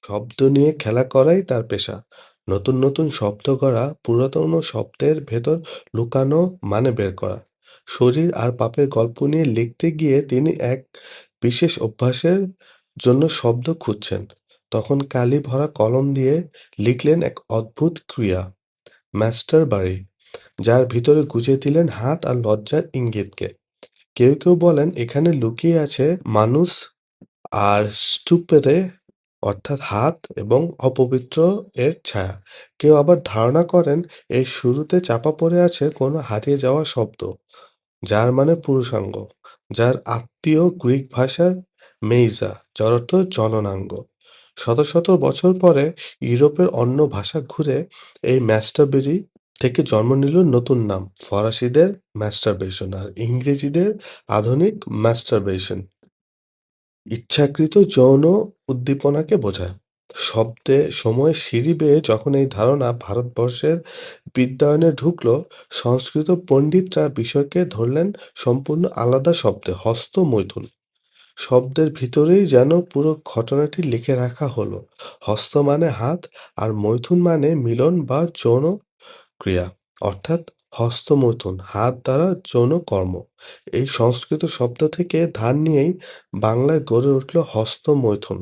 শব্দ নিয়ে খেলা করাই তার পেশা। নতুন নতুন শব্দ গড়া, পুরাতন শব্দের ভেতর লুকানো মানে বের করা। শরীর আর পাপের গল্প নিয়ে লিখতে গিয়ে তিনি এক বিশেষ অভ্যাসের জন্য শব্দ খুঁজছেন। তখন কালি ভরা কলম দিয়ে লিখলেন এক অদ্ভুত ক্রিয়া, মাস্টার বাড়ি, যার ভিতরে গুজে দিলেন হাত আর লজ্জার ইঙ্গিতকে। কেউ কেউ বলেন এখানে লুকিয়ে আছে মানুষ আর স্টুপেরে, অর্থাৎ হাত এবং অপবিত্র এর ছায়া। কেউ আবার ধারণা করেন এর শুরুতে চাপা পড়ে আছে কোনো হারিয়ে যাওয়া শব্দ, যার মানে পুরুষাঙ্গ, যার আত্মীয় গ্রিক ভাষার মেইজা, যার অর্থ জননাঙ্গ। শত শত বছর পরে ইউরোপের অন্য ভাষা ঘুরে এই ম্যাস্টারবেরি থেকে জন্ম নিল নতুন নাম, ফরাসিদের ম্যাস্টারবেশন আর ইংরেজিদের আধুনিক ম্যাস্টারবেশন। ইচ্ছাকৃত যৌন উদ্দীপনাকে বোঝায়। শব্দে সময়ের সিঁড়ি বেয়ে যখন এই ধারণা ভারতবর্ষের বিদ্যায়নে ঢুকল, সংস্কৃত পণ্ডিতরা বিষয়কে ধরলেন সম্পূর্ণ আলাদা শব্দে, হস্তমৈথুন। শব্দের ভিতরেই যেন পুরো ঘটনাটি লিখে রাখা হলো। হস্ত মানে হাত, আর মৈথুন মানে মিলন বা যৌন ক্রিয়া, অর্থাৎ হস্তমৈথুন, হাত দ্বারা যৌন কর্ম। এই সংস্কৃত শব্দ থেকে ধার নিয়েই বাংলায় গড়ে উঠল হস্তমৈথুন।